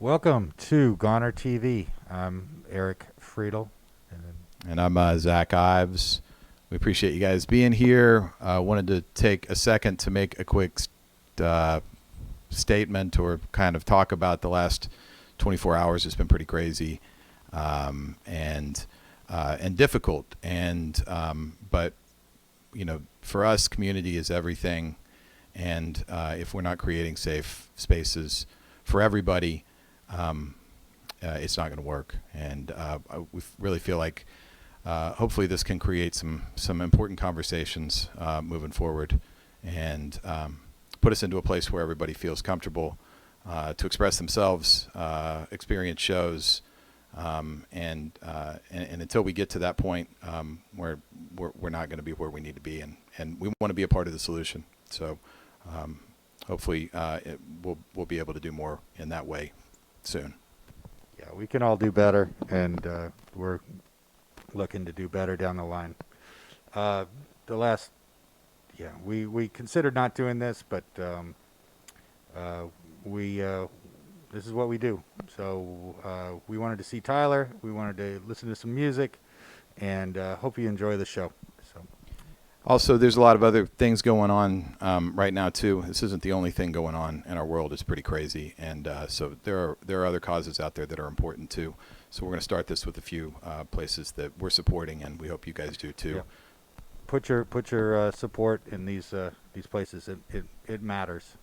Welcome to Goner TV. I'm Eric Friedel. And I'm Zach Ives. We appreciate you guys being here. Wanted to take a second to make a quick statement or kind of talk about the last 24 hours. It's been pretty crazy and difficult. But you know, for us, community is everything. And if we're not creating safe spaces for everybody, it's not going to work. And we really feel like hopefully this can create some important conversations moving forward and put us into a place where everybody feels comfortable to express themselves, experience shows, and until we get to that point, where we're not going to be where we need to be, and we want to be a part of the solution. So hopefully we'll be able to do more in that way soon. Yeah, we can all do better, and we're looking to do better down the line. We considered not doing this, but this is what we do. So we wanted to see Tyler. We wanted to listen to some music, and hope you enjoy the show. So. Also, there's a lot of other things going on right now too. This isn't the only thing going on in our world. It's pretty crazy, and so there are other causes out there that are important too. So we're going to start this with a few places that we're supporting, and we hope you guys do too. Yeah. Put your support in these places. It matters.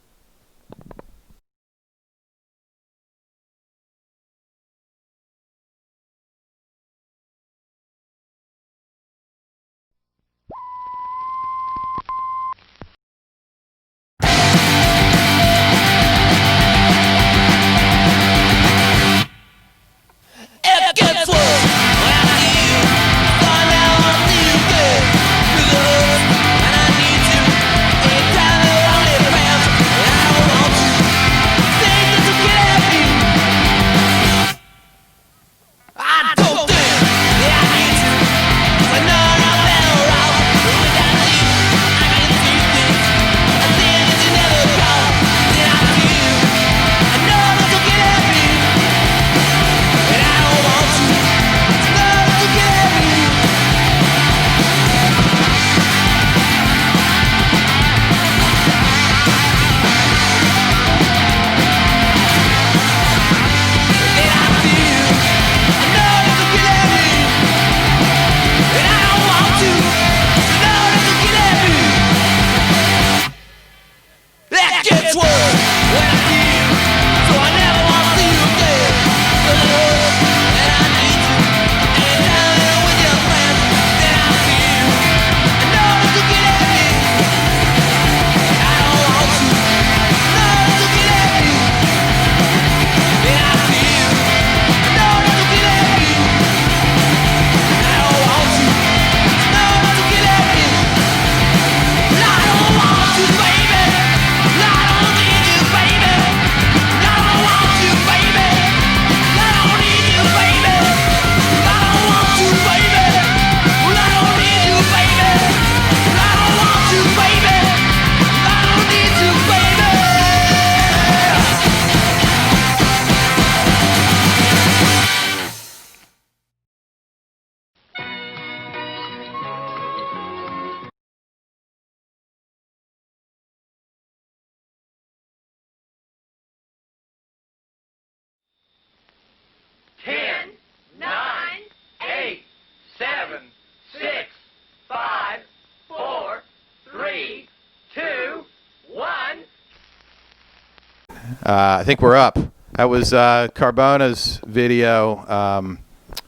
I think we're up. That was Carbona's video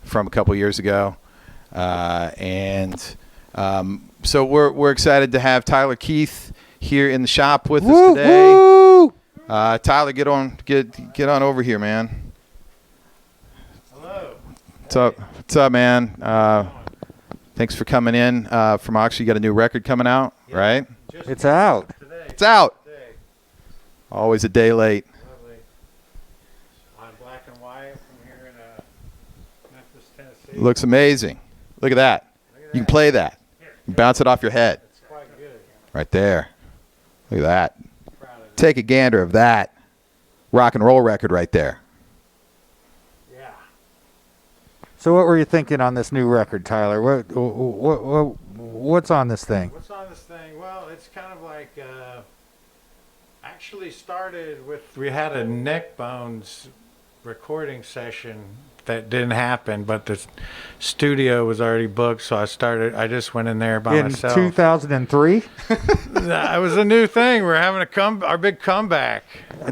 from a couple years ago, so we're excited to have Tyler Keith here in the shop with us today. Woo! Tyler, get on over here, man. Hello. What's up, man? Thanks for coming in from Oxford. You got a new record coming out, right? It's out. Today. It's out. Today. Always a day late. Lovely. On black and white from here in Memphis, Tennessee. Looks amazing. Look at that. You can play that. Here. You can bounce it off your head. It's quite good. Right there. Look at that. Proud of it. Take a gander of that rock and roll record right there. So what were you thinking on this new record, Tyler? What's on this thing? What's on this thing? Well, it's kind of like actually started with, we had a Neck Bones recording session that didn't happen, but the studio was already booked, so I just went in there by In myself. 2003? That was a new thing. We're having our big comeback.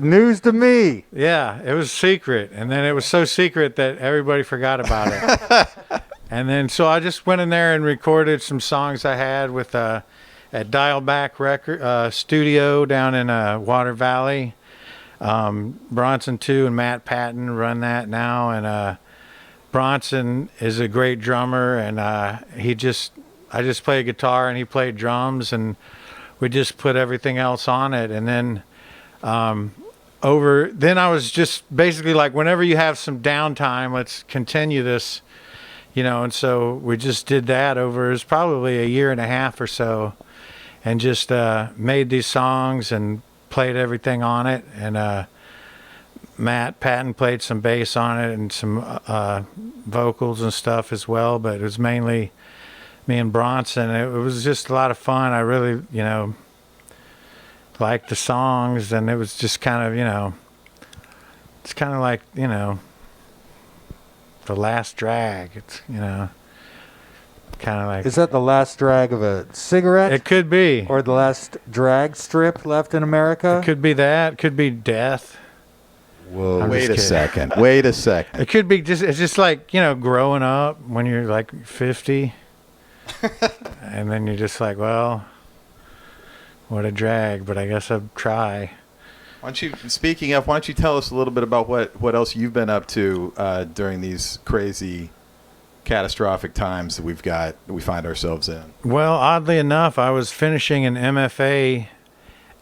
News to me. Yeah, it was secret, and then it was so secret that everybody forgot about it. And then so I just went in there and recorded some songs I had with at Dialback Record Studio down in Water Valley. Bronson 2 and Matt Patton run that now, and Bronson is a great drummer, and I just played guitar and he played drums, and we just put everything else on it. And then then I was just basically like, whenever you have some downtime, let's continue this, and so we just did that over, it was probably a year and a half or so, and just made these songs and played everything on it. And Matt Patton played some bass on it and some vocals and stuff as well, but it was mainly me and Bronson. It was just a lot of fun. I really, liked the songs, and it was just kind of, it's kind of like, the last drag. It's, kind of like. Is that the last drag of a cigarette? It could be. Or the last drag strip left in America? It could be that. It could be death. Whoa. I'm Wait just a kidding. second. Wait a second. It could be it's just like, growing up when you're like 50. And then you're just like, well, what a drag, but I guess I'll try. Why don't you tell us a little bit about what else you've been up to during these crazy, catastrophic times that we find ourselves in? Well, oddly enough, I was finishing an MFA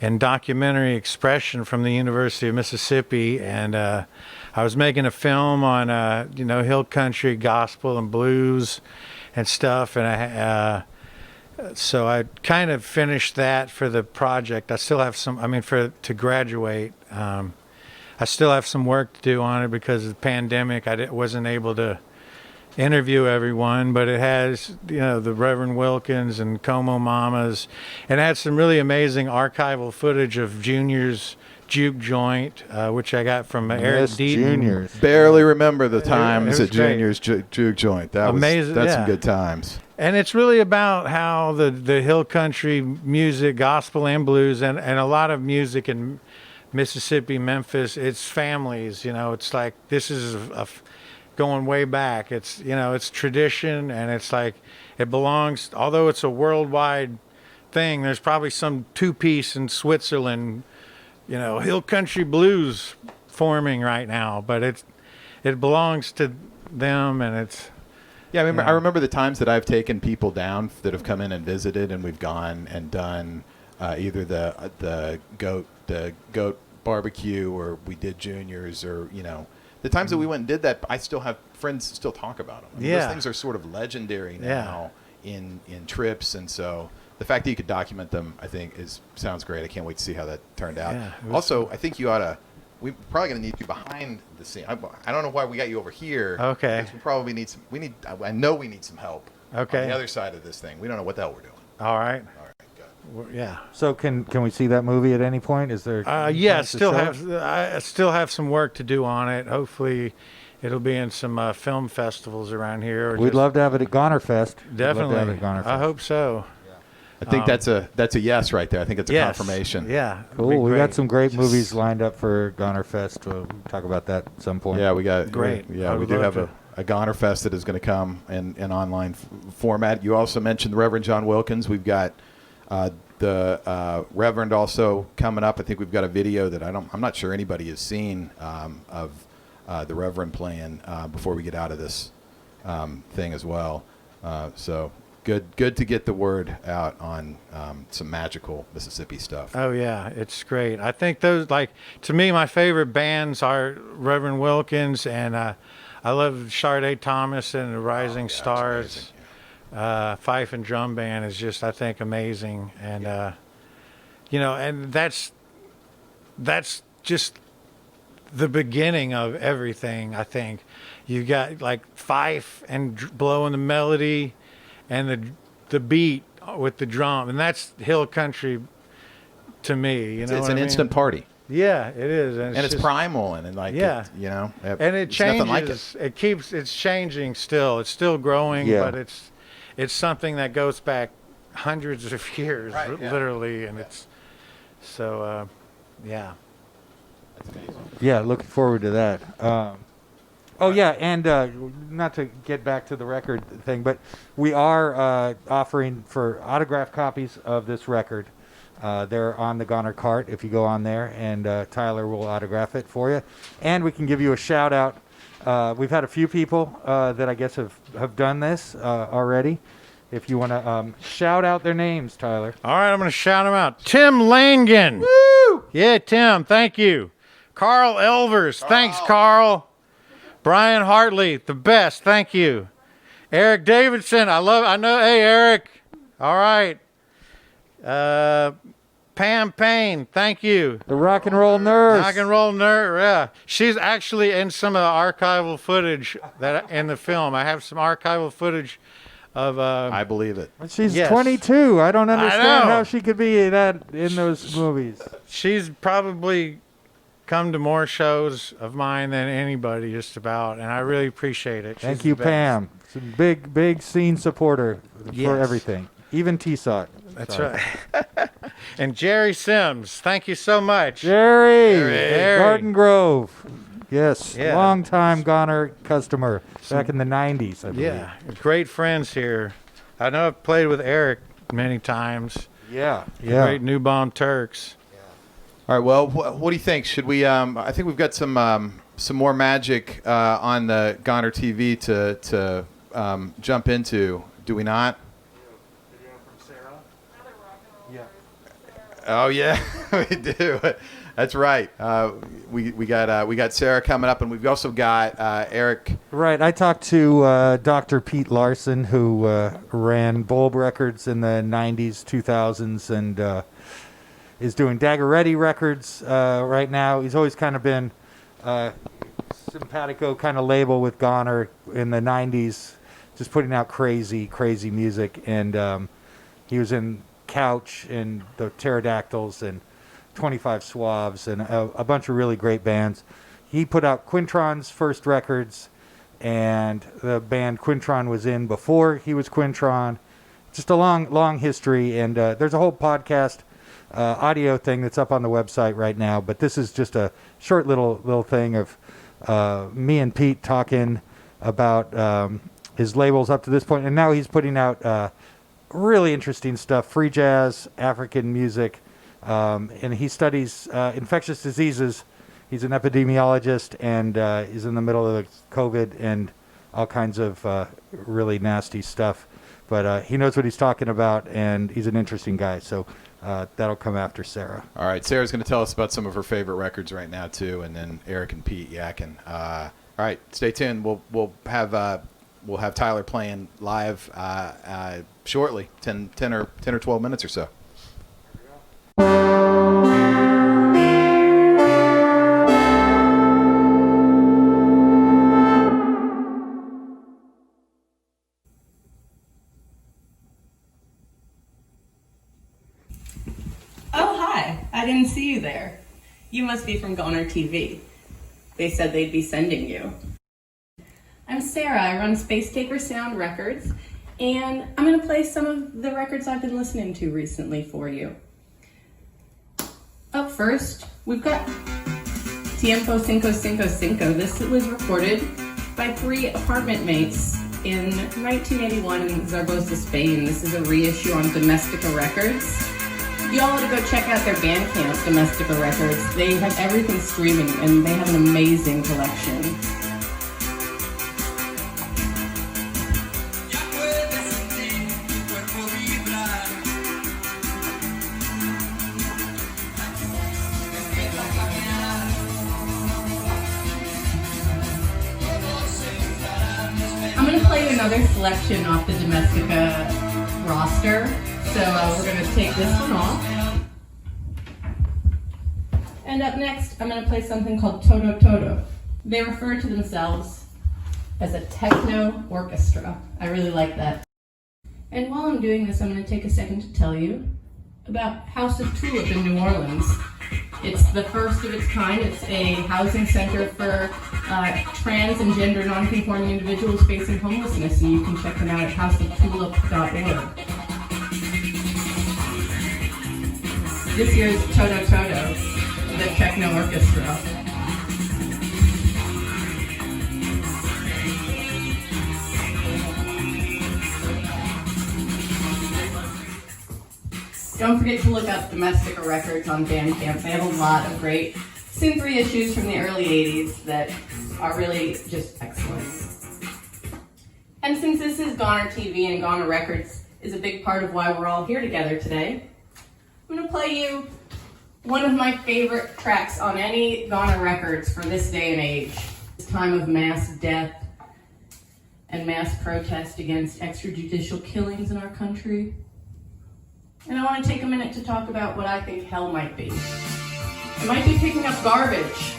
in documentary expression from the University of Mississippi, and I was making a film on hill country, gospel, and blues and stuff, and so I kind of finished that for the project. I still have to graduate. I still have some work to do on it because of the pandemic. I wasn't able to interview everyone, but it has, the Reverend Wilkins and Como Mamas, and it had some really amazing archival footage of Junior's juke joint, which I got from Eric Deaton. Juniors. Barely remember the times it at was great. Junior's juke joint. Amazing, That's yeah. some good times. And it's really about how the hill country music, gospel and blues, and a lot of music in Mississippi, Memphis, it's families, it's like, this is going way back. It's, it's tradition, and it's like, it belongs, although it's a worldwide thing, there's probably some two-piece in Switzerland, hill country blues forming right now, but it belongs to them, and it's. Yeah, I remember the times that I've taken people down that have come in and visited, and we've gone and done either the goat barbecue, or we did Juniors, or the times that we went and did that. I still have friends still talk about them. I mean, Yeah. those things are sort of legendary now in trips, and so the fact that you could document them, I think, sounds great. I can't wait to see how that turned out. Yeah, it was- Also, I think we're probably going to need you behind the scene. I don't know why we got you over here. Okay. because we probably need I know we need some help. Okay. On the other side of this thing. We don't know what the hell we're doing. All right. All right, good. Well, yeah. So can we see that movie at any point? Is there? Yeah, plans to show it? I still have some work to do on it. Hopefully, it'll be in some film festivals around here. We'd love to have it at Goner Fest. We'd love to have it Definitely. at Goner I Fest. hope so. I think that's a yes right there. I think it's a Yes. confirmation. Yeah. it'd be Cool. We got great. some great movies lined up for Goner Fest. We'll talk about that at some point. Yeah, we got Great. Yeah, I we would do love have a Goner Fest that is going to come in online format. You also mentioned the Reverend John Wilkins. We've got the Reverend also coming up. I think we've got a video that I'm not sure anybody has seen of the Reverend playing before we get out of this thing as well. So good to get the word out on some magical Mississippi stuff. Oh yeah, it's great. I think those, like, to me, my favorite bands are Reverend Wilkins, and I love Sade Thomas and the Rising it's Stars. amazing, Fife and drum band is just, I think, amazing, and and that's just the beginning of everything. I think, You got like fife and blowing the melody, and the beat with the drum, and that's hill country to me. You know, It's what an I mean? instant party. Yeah, it is, and And it's just, primal, and like, Yeah. and and it changes. Like It's changing still. It's still growing, Yeah. but it's something that goes back hundreds of years, Right, yeah. literally, and it's so yeah. That's amazing. Yeah, looking forward to that. Oh yeah, and not to get back to the record thing, but we are offering for autographed copies of this record. They're on the Goner cart if you go on there, and Tyler will autograph it for you. And we can give you a shout out. We've had a few people that I guess have done this already. If you want to shout out their names, Tyler. All right, I'm going to shout them out. Tim Langen. Woo! Yeah, Tim, thank you. Carl Elvers. Thanks, Carl. Brian Hartley, the best. Thank you. Eric Davidson. I know. Hey, Eric. All right. Pam Payne. Thank you. The rock and roll nurse. Rock and roll nerd. Yeah. She's actually in some of the archival footage that in the film. I have some archival footage of I believe it. She's Yes. 22. I don't understand know. how she could be in those movies. She's probably come to more shows of mine than anybody, just about, and I really appreciate it. Thank She's you, the best. Pam. She's a big scene supporter for Yes. everything, even T-Sot. That's Sorry. right. And Jerry Sims, thank you so much. Jerry, Garden Grove. Yes, Yeah. long time Goner customer back in the 90s, I believe. Yeah, great friends here. I know I've played with Eric many times. Yeah. Great New Bomb Turks. All right. Well, what do you think? Should we? I think we've got some more magic on the Goner TV to jump into. Do we not? Video from Sarah. Yeah. Oh yeah, we do. That's right. We got Sarah coming up, and we've also got Eric. Right. I talked to Dr. Pete Larson, who ran Bulb Records in the 90s, 2000s, and is doing Dagoretti Records right now. He's always kind of been simpatico kind of label with Goner in the 90s, just putting out crazy music. And he was in Couch and the Pterodactyls and 25 Swabs and a bunch of really great bands. He put out Quintron's first records, and the band Quintron was in before he was Quintron. Just a long history, and there's a whole podcast audio thing that's up on the website right now, but this is just a short little thing of me and Pete talking about his labels up to this point, and now he's putting out really interesting stuff, free jazz, African music, and he studies infectious diseases. He's an epidemiologist, and he's in the middle of COVID and all kinds of really nasty stuff, but he knows what he's talking about, and he's an interesting guy, so that'll come after Sarah. All right, Sarah's going to tell us about some of her favorite records right now too, and then Eric and Pete yakking. All right, stay tuned. We'll have Tyler playing live shortly, 10 or 12 minutes or so. I didn't see you there. You must be from Goner TV. They said they'd be sending you. I'm Sarah. I run Space Taker Sound Records, and I'm going to play some of the records I've been listening to recently for you. Up first, we've got Tiempo Cinco Cinco Cinco. This was recorded by 3 apartment mates in 1981 in Zaragoza, Spain. This is a reissue on Domestica Records. You all ought to go check out their Bandcamp, Domestica Records. They have everything streaming, and they have an amazing collection. I'm going to play you another selection off the Domestica roster. So we're going to take this one off. And up next, I'm going to play something called Toto Toto. They refer to themselves as a techno orchestra. I really like that. And while I'm doing this, I'm going to take a second to tell you about House of Tulip in New Orleans. It's the first of its kind. It's a housing center for trans and gender nonconforming individuals facing homelessness, and you can check them out at houseoftulip.org. This year's Toto, the techno orchestra. Don't forget to look up Domestica Records on Bandcamp. They have a lot of great synth reissues from the early 80s that are really just excellent. And since this is Goner TV and Goner Records is a big part of why we're all here together today, I'm going to play you one of my favorite tracks on any Goner Records for this day and age. This time of mass death and mass protest against extrajudicial killings in our country. And I want to take a minute to talk about what I think hell might be. It might be picking up garbage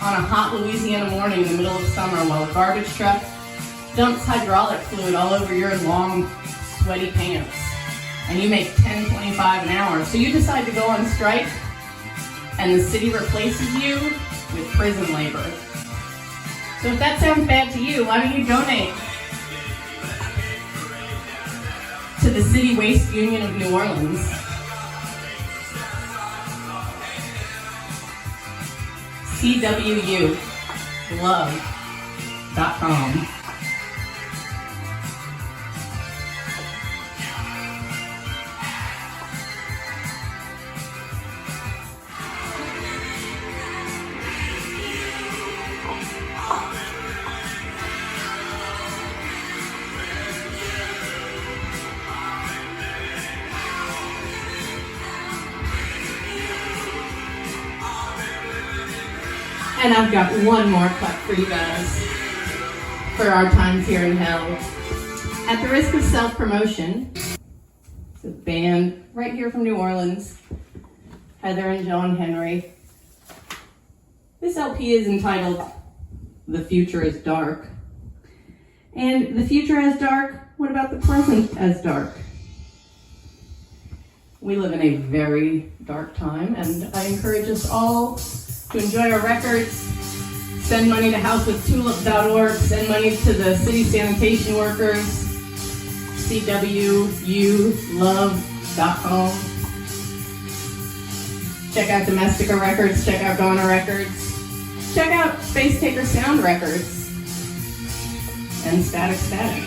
on a hot Louisiana morning in the middle of summer while a garbage truck dumps hydraulic fluid all over your long, sweaty pants. And you make $10.25 an hour. So you decide to go on strike, and the city replaces you with prison labor. So if that sounds bad to you, why don't you donate to the City Waste Union of New Orleans? CWUlove.com. And I've got one more cut for you guys for our times here in hell. At the risk of self-promotion, it's a band right here from New Orleans, Heather and John Henry. This LP is entitled The Future is Dark. And the future as dark, what about the present as dark? We live in a very dark time, and I encourage us all to enjoy our records, send money to houseoftulip.org, send money to the city sanitation workers, CWUlove.com. Check out Domestica Records, check out Goner Records, check out Space Taker Sound Records, and Static Static.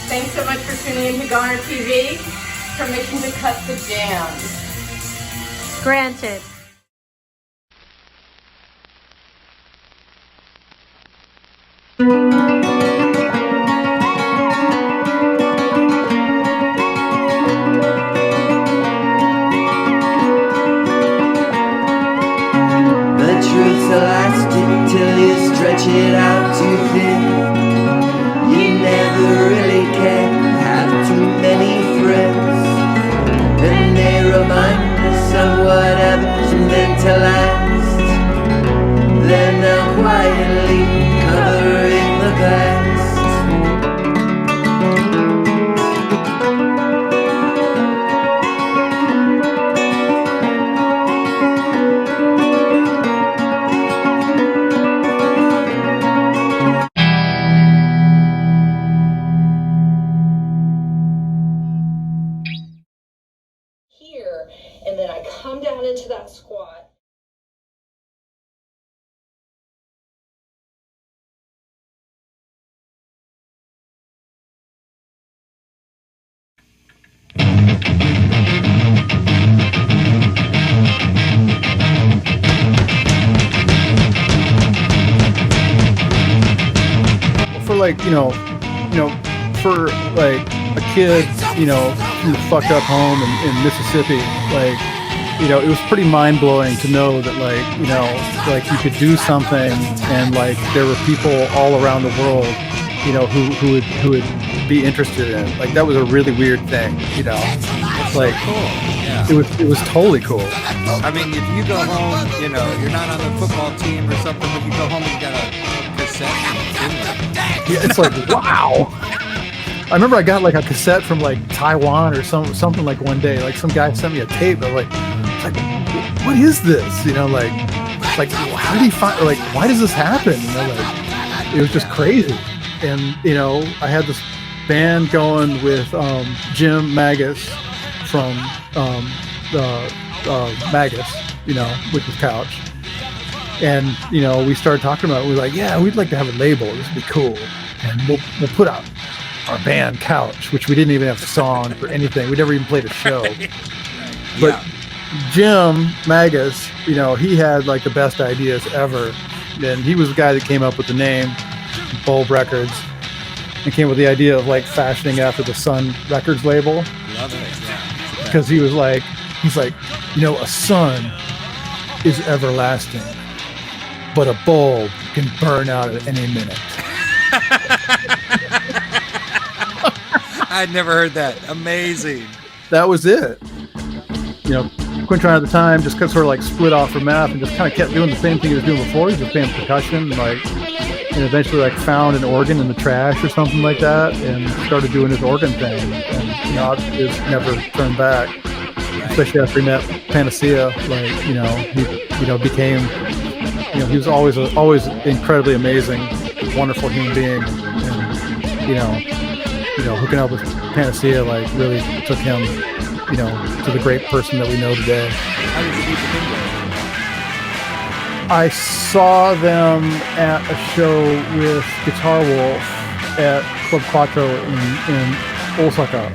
Thanks so much for tuning in to Goner TV. Permission to cut the jam. Granted. The truth's elastic till you stretch it out too thin. You never really can have too many friends, and they remind us of whatever's meant to last. They're now quietly covering the past. Here, and then I come down into that squat. For like, for like a kid, through the fucked up home in Mississippi, like, you know, it was pretty mind blowing to know that, like, you know, like you could do something and like there were people all around the world, you know, who would be interested in it. Like that was a really weird thing, you know. Like cool. Yeah. It was totally cool. I mean, if you go home, you know, you're not on the football team or something, but you go home and you got a cassette in there. Yeah, it's like, wow. I remember I got like a cassette from like Taiwan or something like one day. Like some guy sent me a tape. I was like, what is this? You know, like how did he find? Like, why does this happen? You know, like it was just crazy. And you know, I had this band going with Jim Magus from Magus, you know, which is Couch. And you know, we started talking about it. We were like, yeah, we'd like to have a label. This would be cool, and we'll put out our band Couch, which we didn't even have a song or anything. We never even played a show. But Jim Magus, you know, he had like the best ideas ever. And he was the guy that came up with the name Bulb Records and came with the idea of like fashioning after the Sun Records label. Love it. Yeah. Because he's like, you know, a sun is everlasting, but a bulb can burn out at any minute. I'd never heard that. Amazing. That was it. You know, Quintron at the time just sort of like split off from math and just kind of kept doing the same thing he was doing before. He was just playing percussion, like, and eventually like found an organ in the trash or something like that and started doing his organ thing. And you know, it never turned back. Especially after he met Panacea, like, you know, he, you know, became, you know, he was always incredibly amazing, wonderful human being, and you know, hooking up with Panacea like really took him, you know, to the great person that we know today. How did you meet the Bingo? I saw them at a show with Guitar Wolf at Club Quattro in Osaka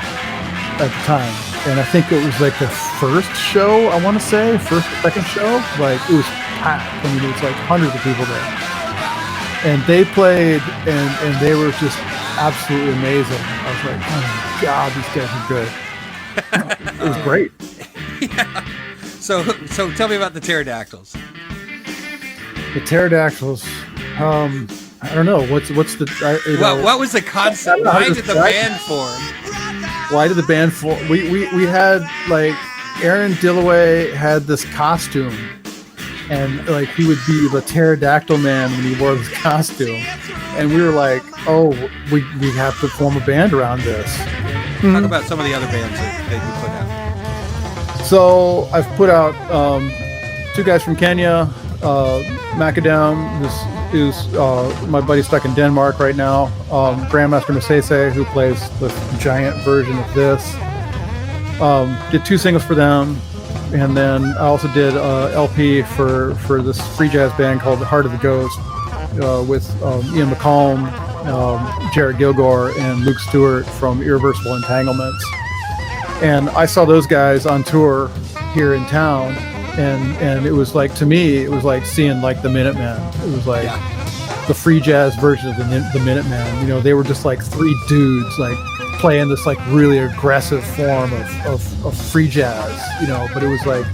at the time. And I think it was like the first show, I want to say, second show. Like, it was packed. I mean, it was like hundreds of people there. And they played, and they were just absolutely amazing. I was like, oh my God, these guys are good. It was great. Yeah. So tell me about the Pterodactyls. The Pterodactyls, I don't know. What's the... What was the concept? Why did the band form? Why did the band form? We had, like, Aaron Dillaway had this costume, and, like, he would be the pterodactyl man when he wore this costume. And we were like, oh, we have to form a band around this. Talk about some of the other bands that you put out. So I've put out two guys from Kenya, Macadam, who's my buddy stuck in Denmark right now, Grandmaster Masese, who plays the giant version of this. Did two singles for them, and then I also did LP for this free jazz band called The Heart of the Ghost with Ian McCallum, Jarrett Gilgore, and Luke Stewart from Irreversible Entanglements. And I saw those guys on tour here in town, and it was like, to me, it was like seeing like the Minutemen. It was like the free jazz version of the Minutemen. You know, they were just like three dudes like playing this like really aggressive form of free jazz, you know, but it was like,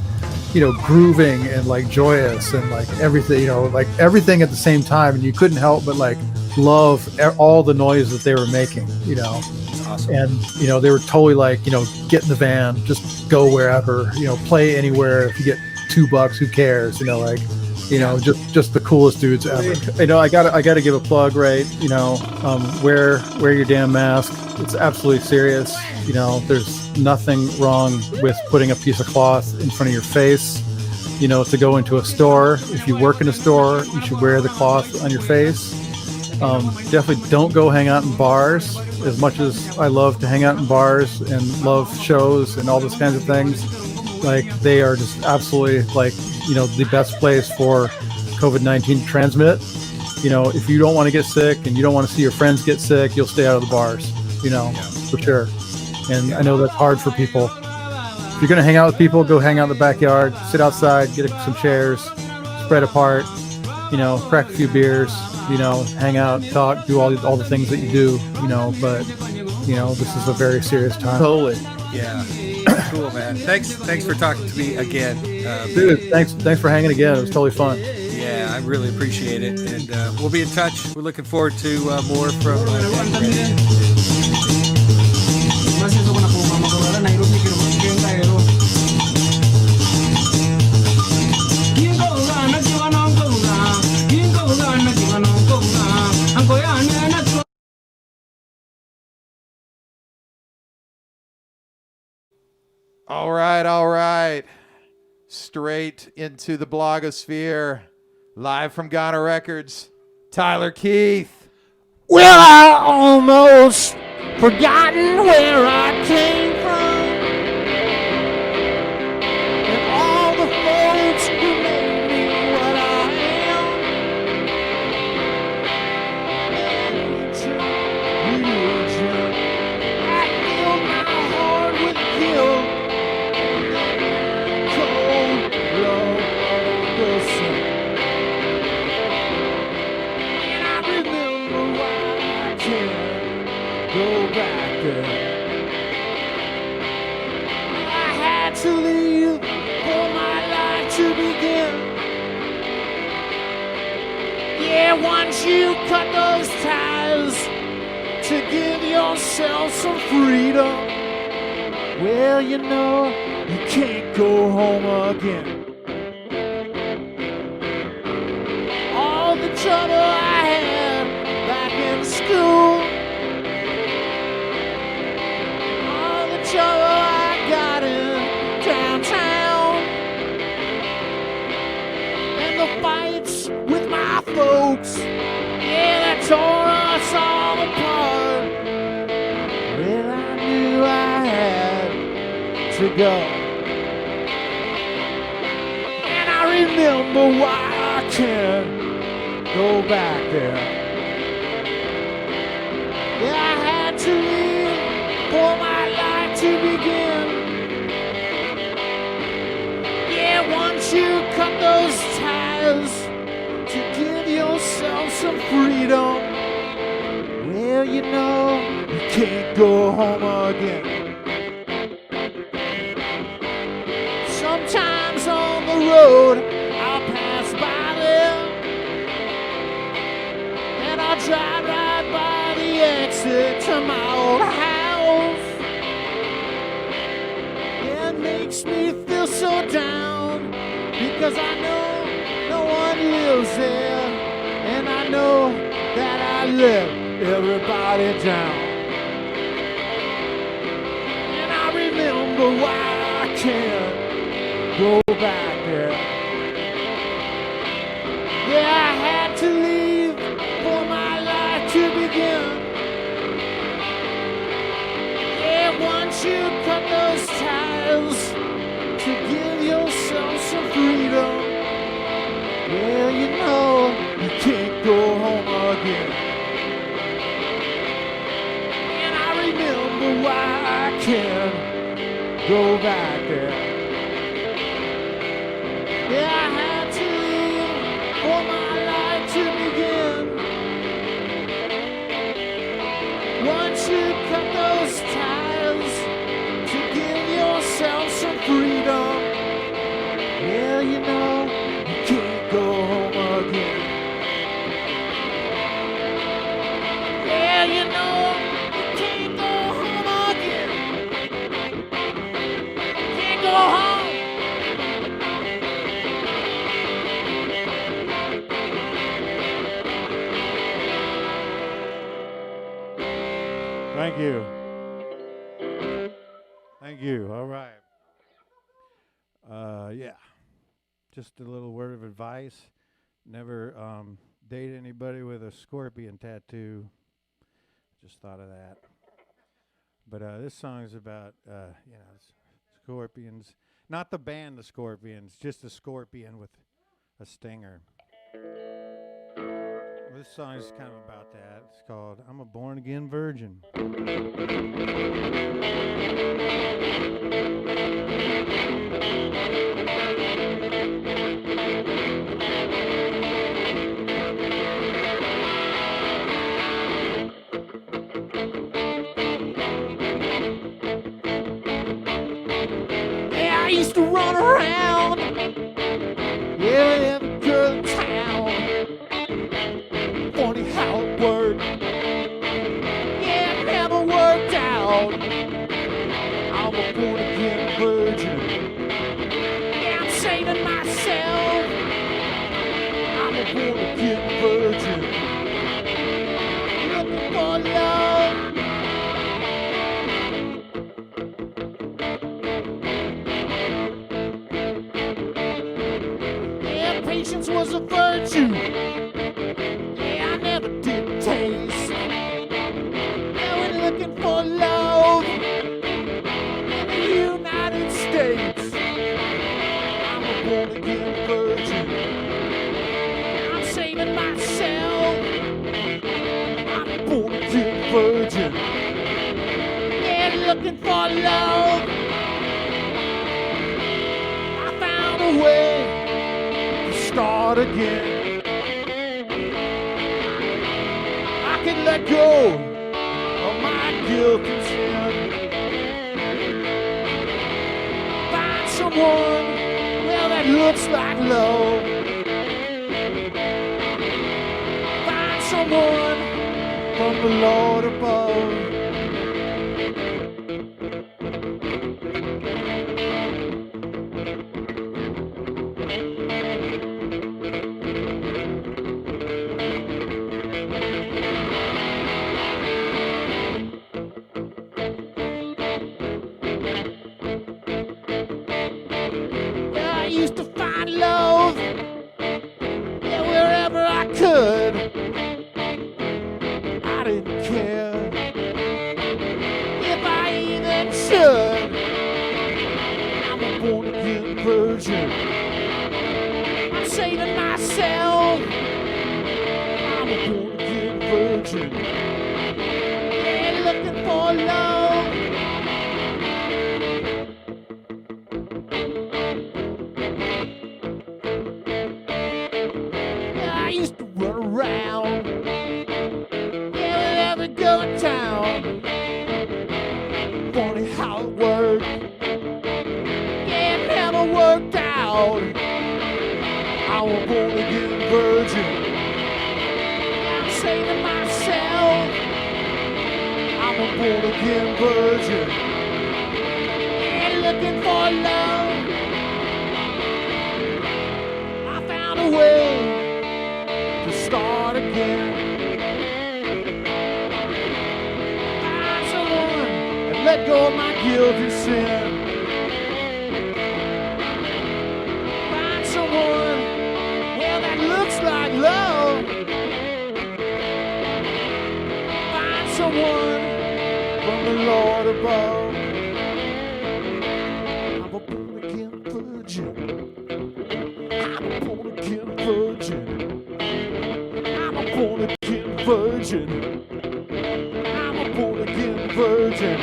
you know, grooving and like joyous and like everything, you know, like everything at the same time, and you couldn't help but like love all the noise that they were making, you know. Awesome. And you know, they were totally like, you know, get in the van, just go wherever, you know, play anywhere. If you get $2, who cares, you know, like, you know, just the coolest dudes ever. You know, I gotta give a plug, right? You know, wear your damn mask. It's absolutely serious. You know, there's nothing wrong with putting a piece of cloth in front of your face. You know, to go into a store, if you work in a store, you should wear the cloth on your face. Definitely don't go hang out in bars. As much as I love to hang out in bars and love shows and all those kinds of things, like, they are just absolutely, like, you know, the best place for COVID-19 to transmit. You know, if you don't want to get sick and you don't want to see your friends get sick, you'll stay out of the bars, you know, for sure. And I know that's hard for people. If you're going to hang out with people, go hang out in the backyard, sit outside, get some chairs, spread apart, you know, crack a few beers, you know, hang out, talk, do all the things that you do, you know, but this is a very serious time. Totally. Yeah. Cool, man. Thanks for talking to me again. Dude, thanks for hanging again. It was totally fun. Yeah, I really appreciate it. And we'll be in touch. We're looking forward to more from All right. Straight into the blogosphere. Live from Ghana Records, Tyler Keith. Well, I almost forgotten where I came from, and all the folks who made me what I am. Religion, I filled my heart with guilt. Cold love of the sun. Go back there. I had to leave for my life to begin. Yeah, once you cut those ties to give yourself some freedom, well, you can't go home again. All the trouble I had back in school, trouble I got in downtown, and the fights with my folks, yeah, that tore us all apart. Well, I knew I had to go, and I remember why I can't go back there. Yeah, I had to leave for my life to begin. Yeah, once you cut those ties to give yourself some freedom, well, you can't go home again. Sometimes on the road I'll pass by there, and I'll drive right by the exit to my old house. Makes me feel so down, because I know no one lives there, and I know that I let everybody down. And I remember why I can't go back there. Yeah, I had to leave for my life to begin. Yeah, once you cut those ties to give yourself some freedom, well, you can't go home again. And I remember why I can't go back there. Yeah, I had to leave for my life to begin. Once you cut those ties to give yourself some freedom, well, you can't go home again. Yeah, you can't go home again. Can't go home. Thank you. Thank you. All right. Yeah. Just a little word of advice. Never date anybody with a scorpion tattoo. Just thought of that. But this song is about, scorpions. Not the band, the Scorpions, just a scorpion with a stinger. This song is kind of about that. It's called I'm a Born Again Virgin. used to run around, yeah, with every girl in town. Funny how it worked, yeah, it never worked out. I'm a born-again virgin, yeah, I'm saving myself. I'm a born-again virgin, looking for love. Yeah, patience was a virtue, yeah, I never did taste. Now we're looking for love in the United States. I'm a born-again virgin, I'm saving myself. I'm a born-again virgin, yeah, looking for love. I found a way to start again. I can let go of my guilt and sin. Find someone, well, that looks like love. Find someone from the Lord above. Yeah, I used to find love, yeah, wherever I could. I didn't care if I even should. I'm a born-again virgin, I'm saving myself. I'm a born-again virgin, yeah, looking for love. Yeah, I used to run around, yeah, with every girl in town. Funny how it worked, yeah, it never worked out. I'm a born-again virgin, yeah, I'm saving myself. I'm a born-again virgin, yeah, looking for love. I found a way to start again. Find someone and let go of my guilt and sin. Find someone, well, that looks like love. Find someone from the Lord above. I'm a born-again virgin, I'm a born-again virgin, I'm a born-again virgin, I'm a born-again virgin.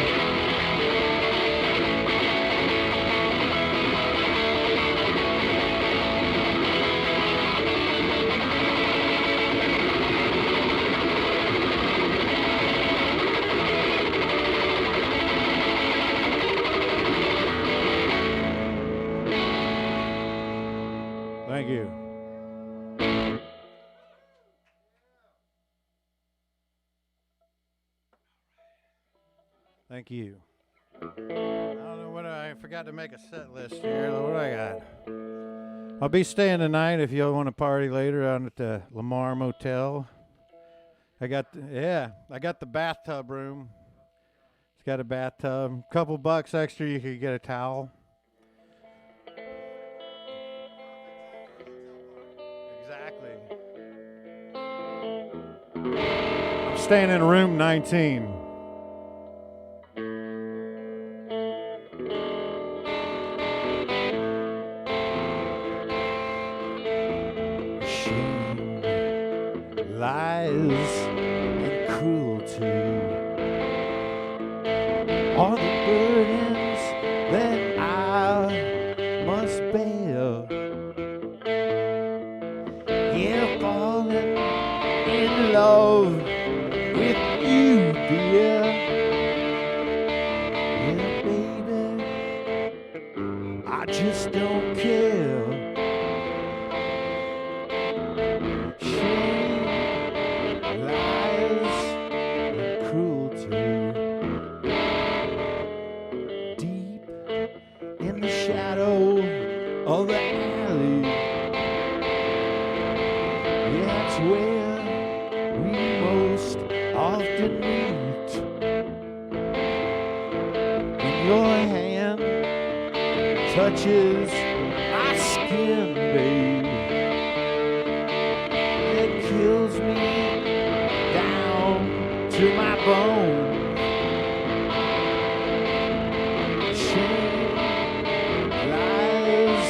Thank you. Thank you. I don't know what I forgot to make a set list here. What do I got? I'll be staying tonight if y'all want to party later out at the Lamar Motel. I got the bathtub room. It's got a bathtub. Couple bucks extra, you could get a towel. Exactly. I'm staying in room 19. Shame, lies, and cruelty are the burdens that I must bear. Yeah, falling in love with you, dear. Yeah, baby, I touches my skin, babe. It kills me down to my bones. Shame, lies,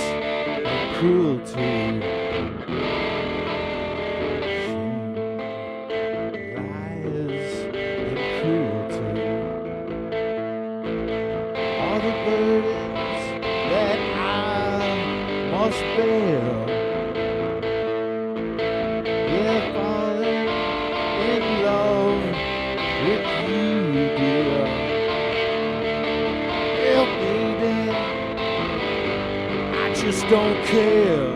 and cruelty. Don't care.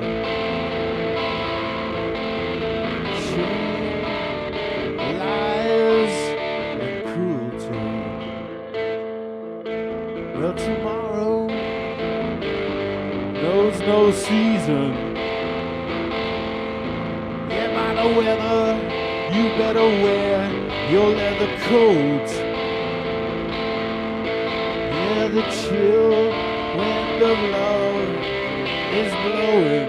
Shame, lies, and cruelty. Well, tomorrow knows no season. Yeah, by the weather, you better wear your leather coat. Yeah, the chill wind of love is blowing,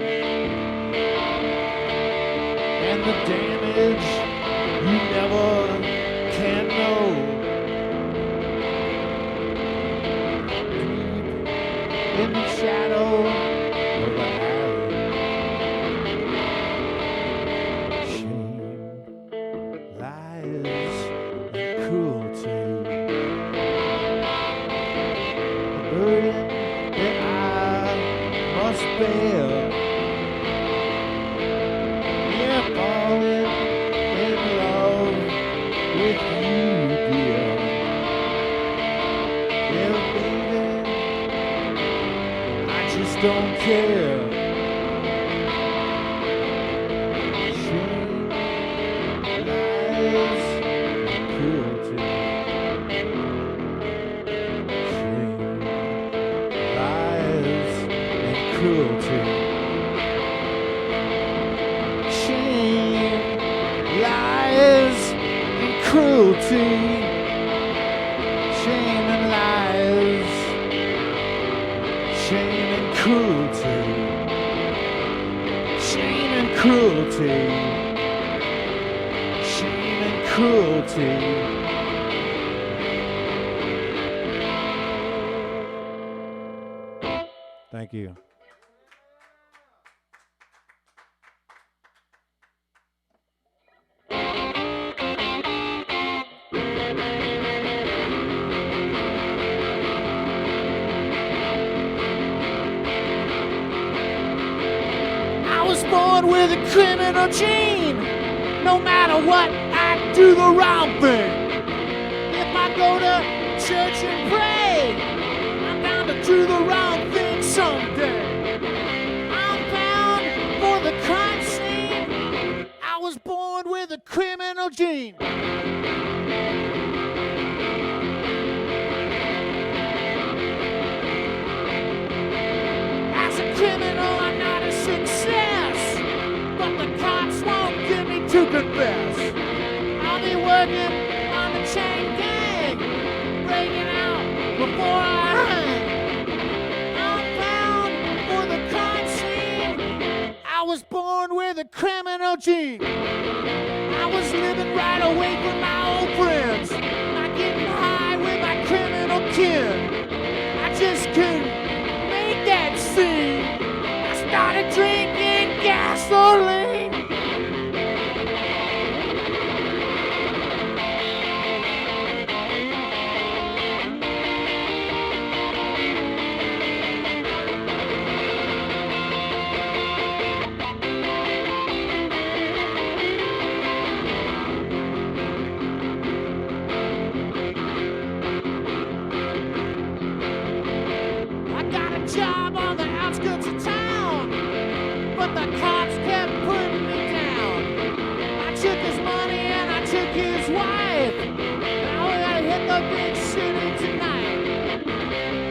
and the damage you never can know. Deep in the shadow of the alley, shame, lies, and cruelty. The burden that I must bear. Yeah, falling in love with you, dear. Yeah, baby, I just don't care. Shame, lies, and cruelty. Shame, lies, and cruelty. Shame, lies, and cruelty. Shame and lies. Shame and cruelty. Shame and cruelty. Shame and cruelty. Thank you. I was born with a criminal gene. No matter what, I do the wrong thing. If I go to church and pray, I'm bound to do the wrong thing someday. I'm bound for the crime scene. I was born with a criminal gene. As a criminal, I'm not a success, but the cops won't give me to confess. I'll be working on the chain gang, breaking out before I hang. I'm bound for the crime scene. I was born with a criminal gene. I was living right away from my old friends, not getting high with my criminal kin. I just couldn't make that scene. I started drinking gasoline. I got a job on the outskirts of town, but the cops kept putting me down. I took his money and I took his wife. Now we gotta hit the big city tonight.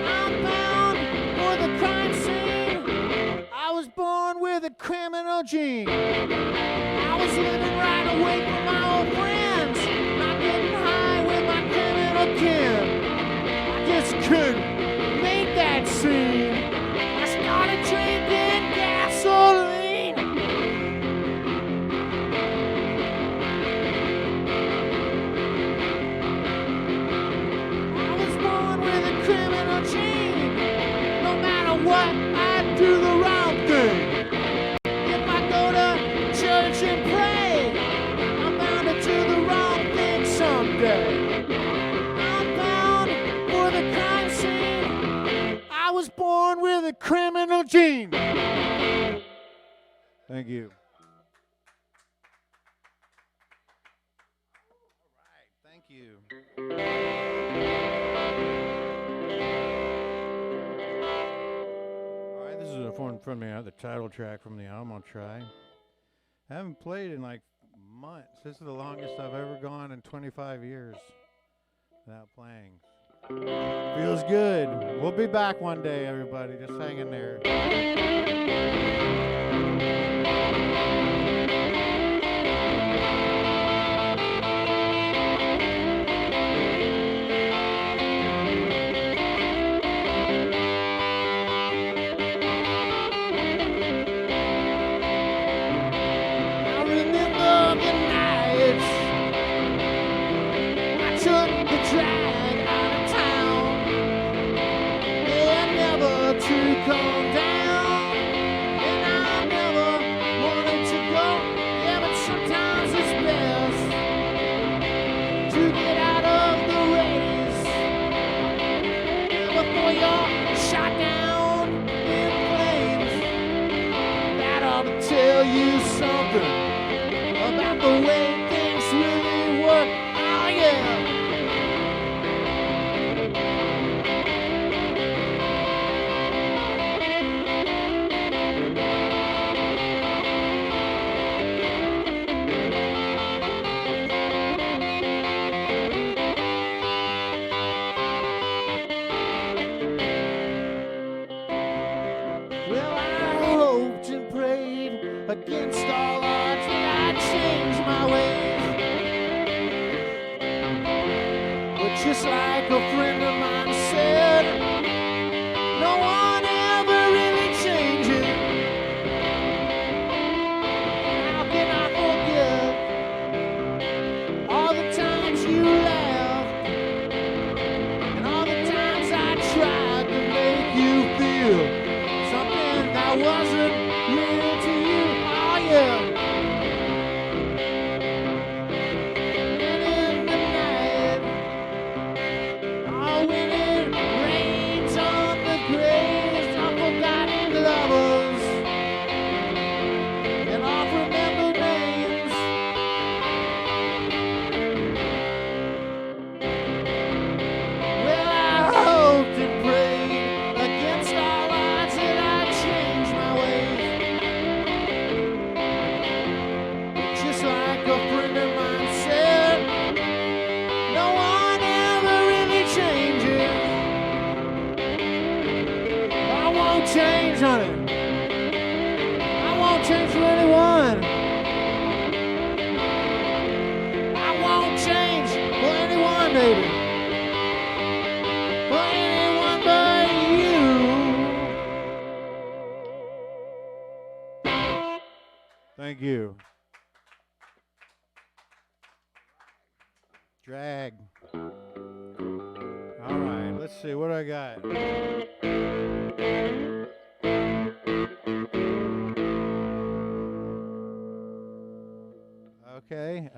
I'm bound for the crime scene. I was born with a criminal gene. I was living right away from my old friends, not getting high with my criminal kin. I just couldn't make that scene. Thank you. All right, thank you. All right, this is a one from the title track from the album I'll try. I haven't played in like months. This is the longest I've ever gone in 25 years without playing. Feels good. We'll be back one day, everybody. Just hang in there. I remember the nights I took the drag out of town. Yeah, never to come down, and I never wanted to go. Yeah, but sometimes it's best to get out of the race before you're shot down in flames. That ought to tell you something about the way things really work. Oh yeah. Well, I hoped and prayed against all odds that I'd change my ways. But just like a friend of mine said, no one ever really changes. How can I forget all the times you laughed and all the times I tried to make you feel something that wasn't real to you? Oh yeah. And in the night, oh, when it rains on the graves of forgotten lovers and oft remembered names, well, I hoped and prayed against all odds that I'd change my ways. Just like a friend of mine said, no one ever really changes. I won't change, honey. I won't change for anyone. I won't change for anyone, baby. For anyone but you. Thank you. Drag. All right, let's see what I got. Okay.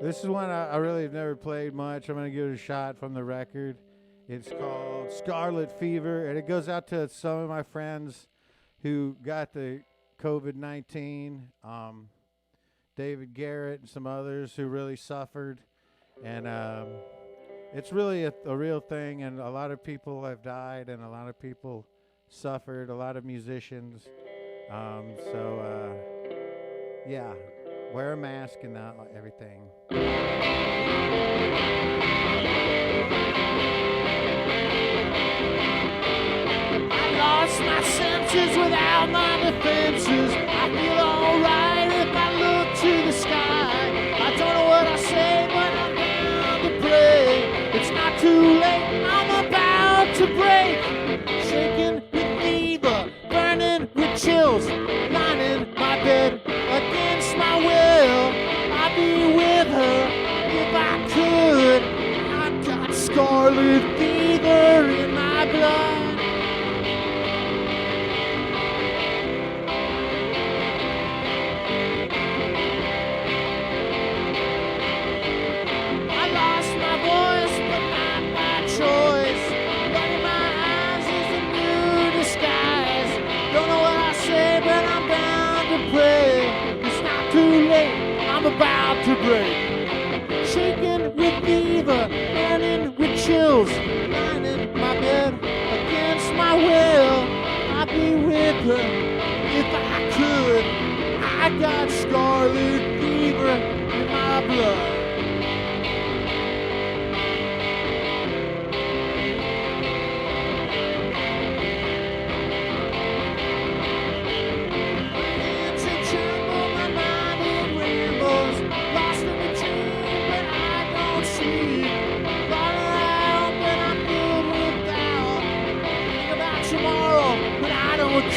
This is one I really have never played much. I'm going to give it a shot from the record. It's called Scarlet Fever, and it goes out to some of my friends who got the COVID-19, David Garrett and some others who really suffered. And it's really a real thing, and a lot of people have died, and a lot of people suffered, a lot of musicians. Yeah, wear a mask and everything. I lost my senses without my defenses. I feel alright if I look to the sky. I don't know what I say, but I'm down to pray. It's not too late, I'm about to break. Shaking with fever, burning with chills, lying in my bed against my will. I'd be with her if I could. I've got scarlet fever in my blood. about to break. Shaking with fever, burning with chills, lying in my bed against my will. I'd be with her if I could. I got scarlet fever in my blood.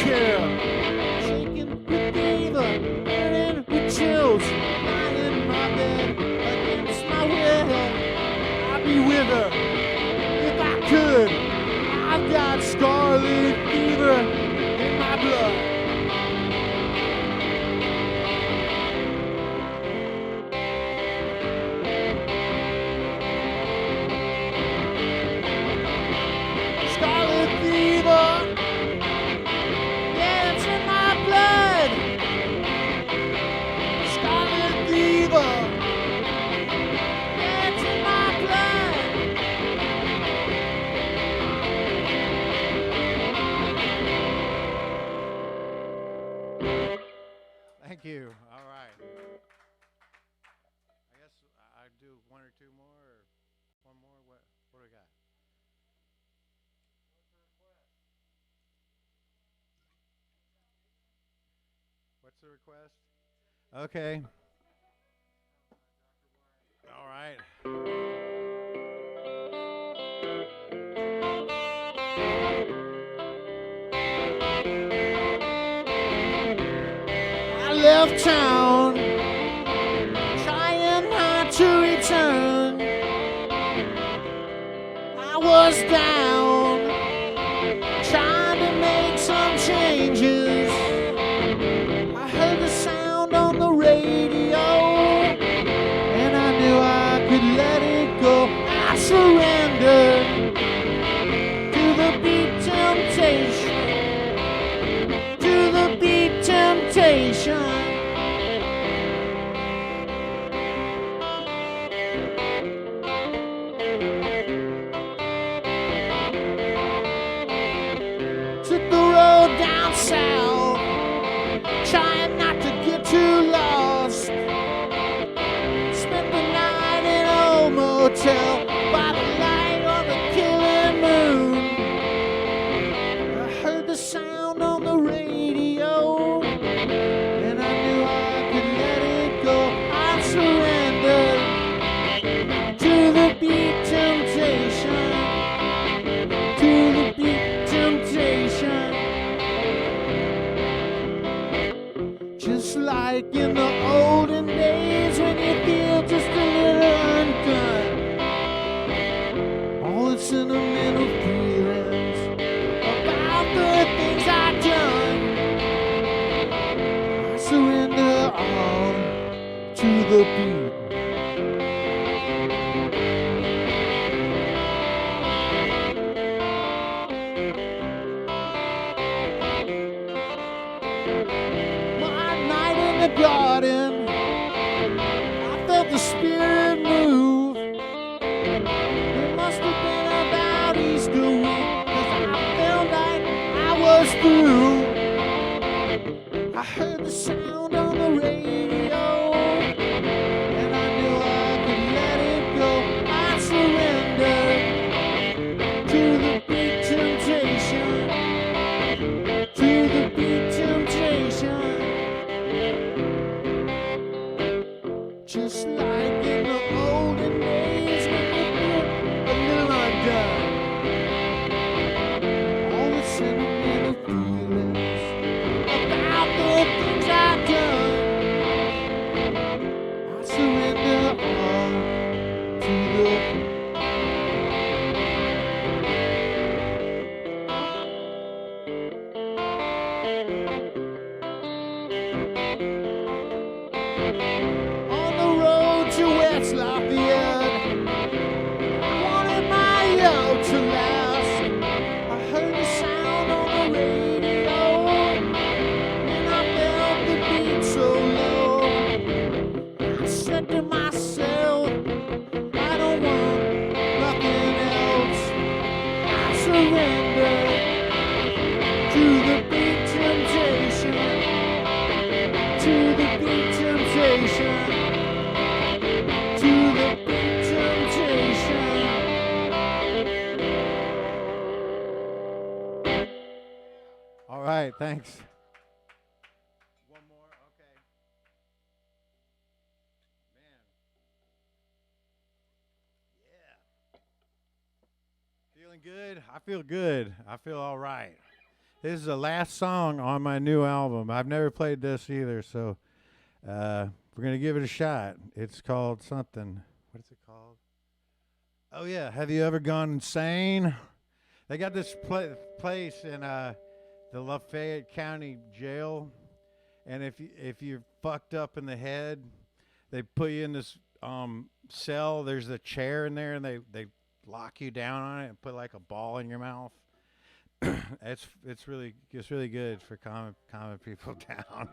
Shaking with fever, burning with chills, lying in my bed against my will. I'd be with her if I could. I've got scarlet fever in my blood. Scarlet fever. Thank you. All right. I guess I do one or two more, or one more. What do we got? What's the request? Okay. All right. Left town, trying not to return. I was down, trying to make some changes. I heard the sound on the radio, and I knew I could let it go. I surrendered to the beat temptation, to the beat temptation. South, trying not to get too lost. Spent the night in an old motel by the light of the killing moon. I heard the sound on the radio, and I knew I could let it go. I surrendered to the beat temptation, to the beat temptation. Just like in the olden days when you feel just a little undone. All the sentimental feelings about the things I've done. I surrender all to the beat. Garden, I felt the spirit move. It must have been about Easter week, 'cause I felt like I was through. I heard the sound on the radio, and I knew I could let it go. I surrendered to the beat temptation, to the beat temptation. Just like in the olden days when you feel a little undone. All the sentimental feelings about the things I've done. I surrender all to the Lafayette, to myself, I don't want nothing else. I surrender to the big temptation, to the big temptation, to the big temptation. All right, thanks. One more, okay. Man. Yeah. Feeling good? I feel good. I feel all right. This is the last song on my new album. I've never played this either, so we're going to give it a shot. It's called something. What is it called? Oh, yeah. Have you ever gone insane? They got this place in the Lafayette County Jail, and if you're fucked up in the head, they put you in this cell. There's a chair in there, and they lock you down on it and put like a ball in your mouth. It's really good for calming people down.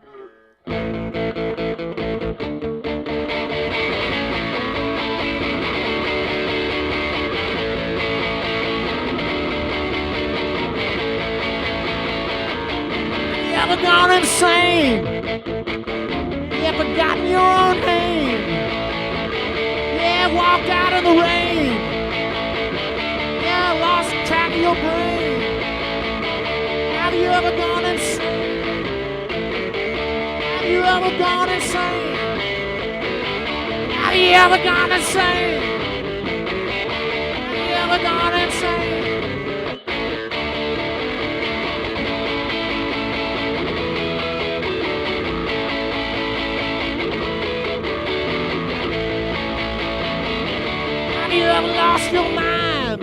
You ever gone insane? You ever gotten your own name? Yeah, walked out in the rain. Yeah, lost track of your brain. Have you ever gone insane? Have you ever gone insane? Have you ever gone insane? Have you ever gone insane? Have you ever lost your mind?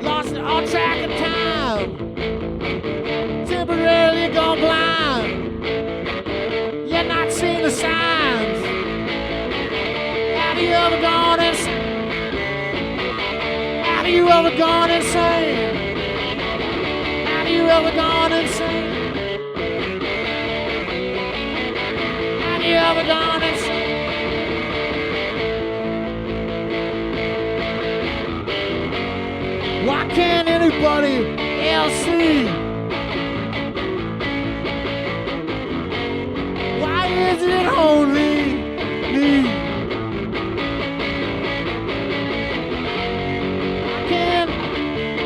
Lost all track of time? Temporarily gone blind? You're not seeing the signs? Have you ever gone insane? Have you ever gone insane? Have you ever gone insane? Have you ever gone insane? Why can't anybody else see? Why is it only me?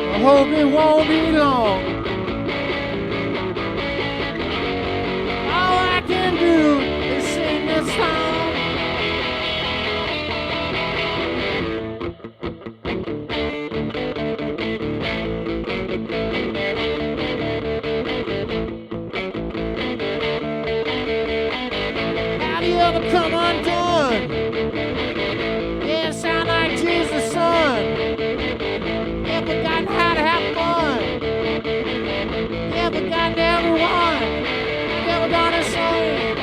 I hope it won't be long. All I can do is sing this song. Have you ever come undone? Yeah, sound like Jesus' son. Yeah, forgotten how to have fun. Yeah, forgotten everyone. You ever gone insane?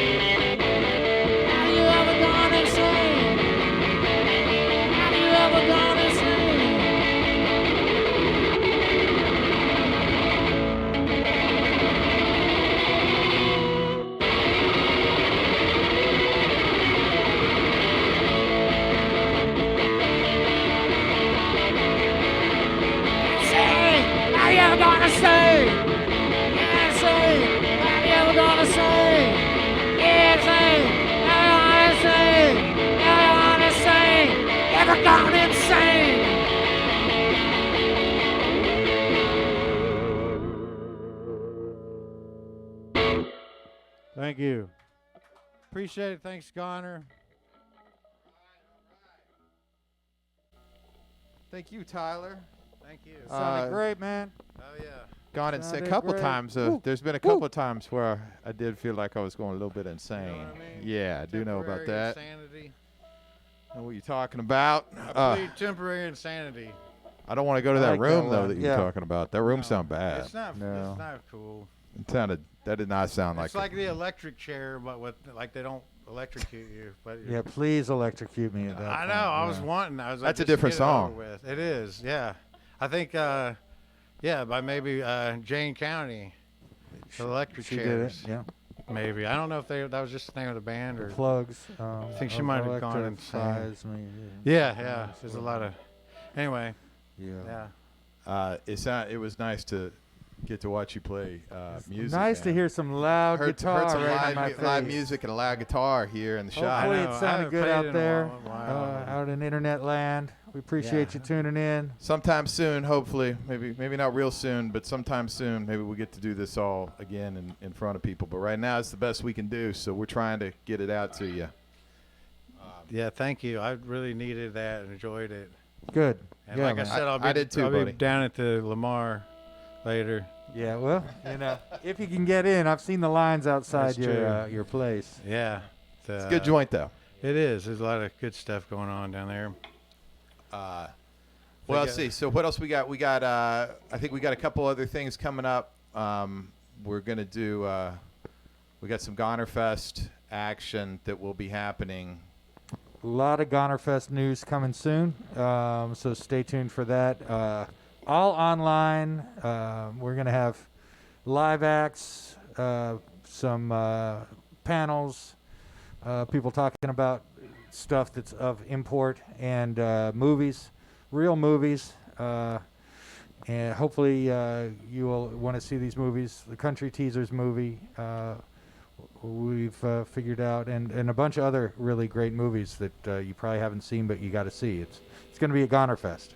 Have you ever gone insane? Have you ever gone insane? Have you ever gonna say? Yeah, say. Have you ever gonna say? Yeah, say. Have you gonna say? Have you gonna say? Ever gone insane? Thank you. Appreciate it. Thanks, Connor. Thank you, Tyler. Thank you. Sounded great, man. Oh, yeah. Gone insane a Sounded couple great. times. Woo. There's been a couple of times where I did feel like I was going a little bit insane. You know what I mean? Yeah, I do know about Temporary that. Insanity. Know what you're talking about. I plead temporary insanity. I don't want to go to I that like room that though one. that you're Yeah. talking about. That room No, sound bad. It's not. No. It's not cool. It sounded. That did not sound like. It's like the electric chair, but with like they don't electrocute you. But Yeah, please electrocute me at that I point, know. I was yeah. wanting. I was. Like, That's a just different get it over song. with. It is. Yeah. I think. Yeah, by maybe Jane County. The electric She chairs. did it, yeah. maybe. I don't know if that was just the name of the band or. Plugs. I think she might have gone and sang. Electrifies me. Yeah. There's a lot of. Anyway. Yeah. It was nice to get to watch you play music. Nice to hear some loud guitar heard some right in my live face. music and a loud guitar here in the shop. Hopefully I know, it I sounded haven't good played out in a there, while. out in internet land. We appreciate you tuning in. Sometime soon, hopefully, maybe not real soon, but sometime soon, maybe we'll get to do this all again in front of people. But right now, it's the best we can do, so we're trying to get it out to you. Yeah, thank you. I really needed that and enjoyed it. Good. And yeah, like man. I said, I'll I did too, I'll buddy. be down at the Lamar later. Yeah, well, if you can get in, I've seen the lines outside That's true. your place. Yeah. It's a good joint, though. It is. There's a lot of good stuff going on down there. Well, let's see. So what else we got? I think we got a couple other things coming up. We're going to do we got some Goner Fest action that will be happening. A lot of Goner Fest news coming soon, so stay tuned for that. All online. We're going to have live acts, some panels, people talking about stuff that's of import, and movies, real movies. And hopefully you will want to see these movies. The Country Teasers movie we've figured out, and a bunch of other really great movies that you probably haven't seen, but you got to see. It's going to be a Goner Fest.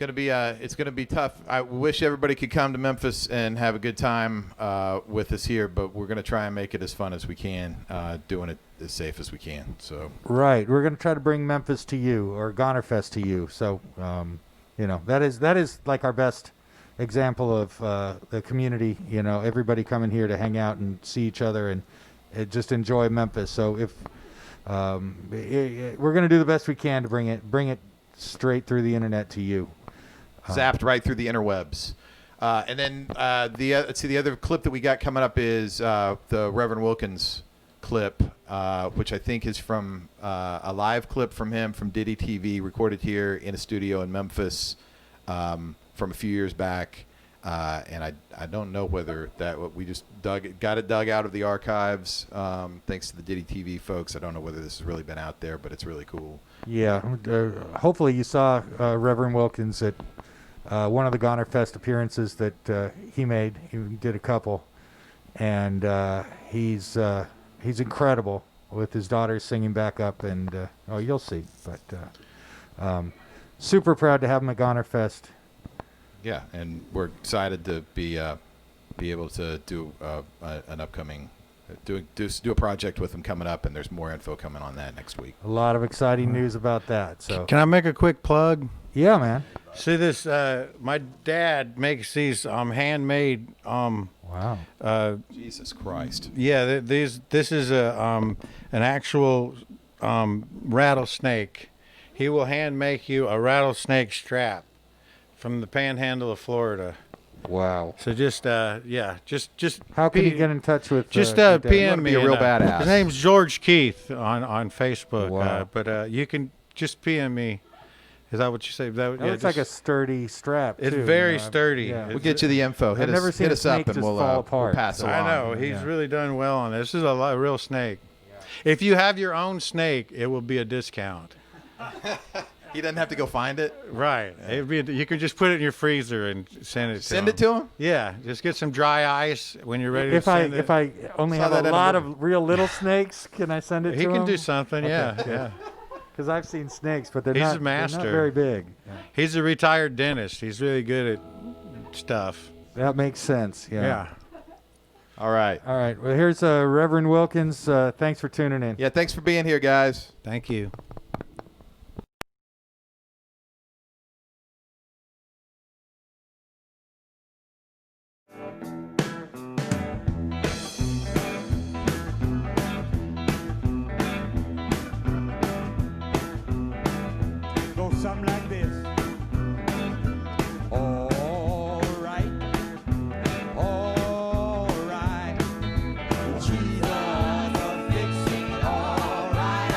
It's gonna be tough. I wish everybody could come to Memphis and have a good time with us here, but we're gonna try and make it as fun as we can, doing it as safe as we can. So right, we're gonna try to bring Memphis to you, or Goner Fest to you. So that is like our best example of the community. Everybody coming here to hang out and see each other and just enjoy Memphis. So if we're gonna do the best we can to bring it straight through the internet to you. zapped right through the interwebs. And then the other clip that we got coming up is the Reverend Wilkins clip, which I think is from a live clip from him from Diddy TV, recorded here in a studio in Memphis from a few years back. And I don't know whether we just got it dug out of the archives, thanks to the Diddy TV folks. I don't know whether this has really been out there, but it's really cool. Yeah, hopefully you saw Reverend Wilkins at one of the Goner Fest appearances that he made. He did a couple, and he's incredible with his daughter singing back up, and you'll see. But super proud to have him at Goner Fest. Yeah, and we're excited to be able to do an upcoming do a project with him coming up, and there's more info coming on that next week. A lot of exciting news about that. So Can I make a quick plug? yeah, man. See this? My dad makes these handmade. Wow. Jesus Christ. Yeah, this is an actual rattlesnake. He will hand make you a rattlesnake strap from the panhandle of Florida. Wow. So just How can you get in touch with? Just your dad? PM me. Be a real badass. His name's George Keith on Facebook. Wow. But you can just PM me. Is that what you say? That looks like a sturdy strap. It's too, very sturdy. Yeah. We'll get you the info. I've never seen hit a us up snake and just we'll fall apart, pass so- along. I know he's Yeah. really done well on this. This is a real snake. If you have your own snake, it will be a discount. He doesn't have to go find it. Right. You can just put it in your freezer and send it to Send him. it to him. Yeah. Just get some dry ice when you're ready If to I send it. if I only Saw have that a at a lot movie. of real little snakes, can I send it He to him? can do something. Yeah. Because I've seen snakes, but they're He's not. a master. They're not very big. He's a retired dentist. He's really good at stuff. That makes sense. Yeah. All right. All right. Well, here's Reverend Wilkins. Thanks for tuning in. Yeah. Thanks for being here, guys. Thank you. Go something like this. All right. Jesus, a fixing. All right.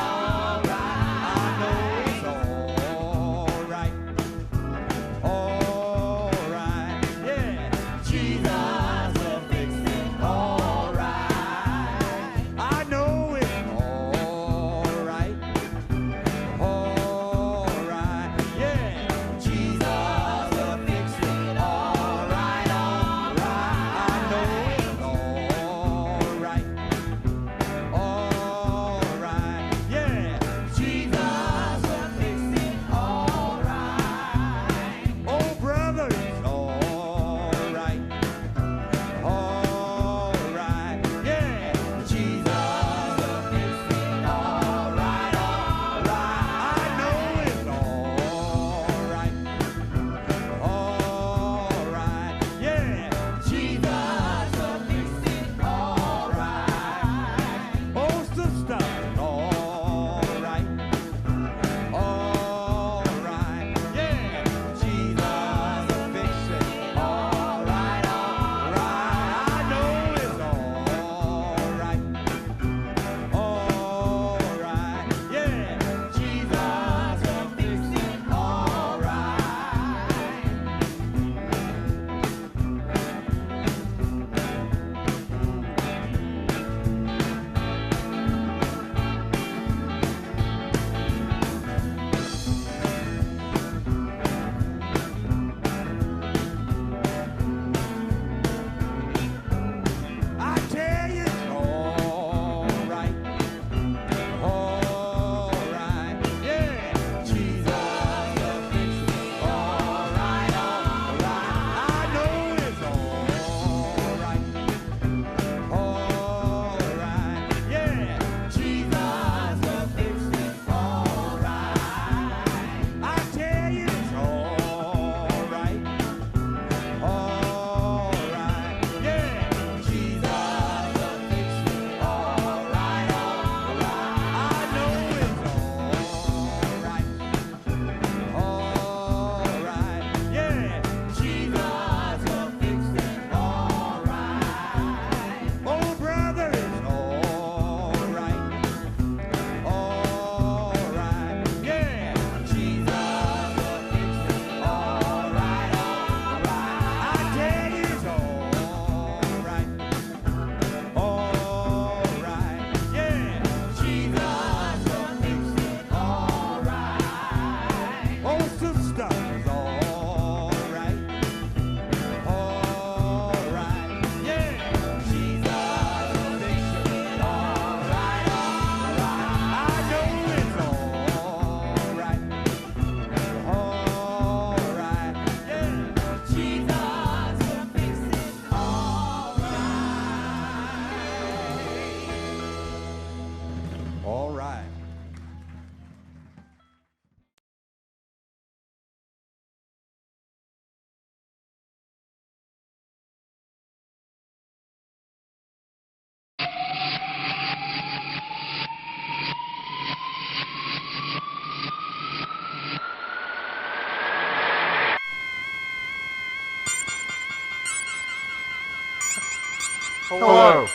Hello.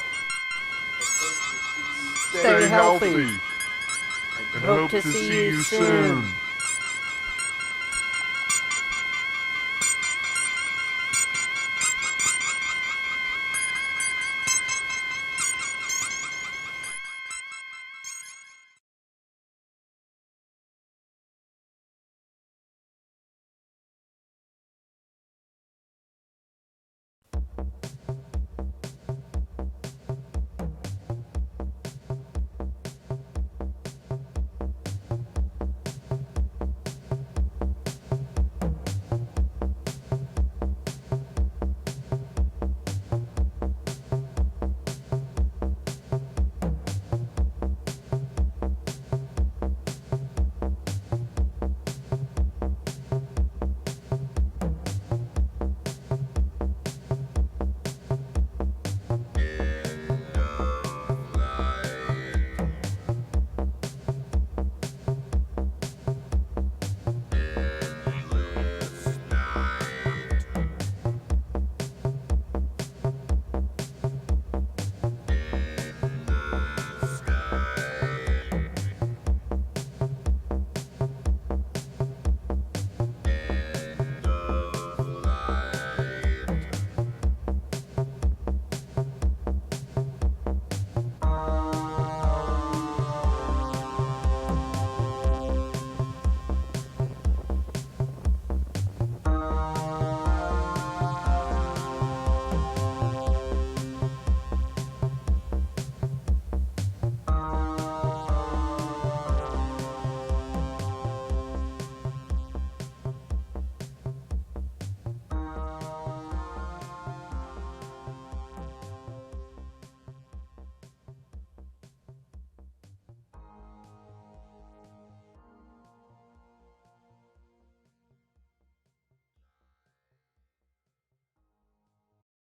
Stay healthy. And hope to see you soon.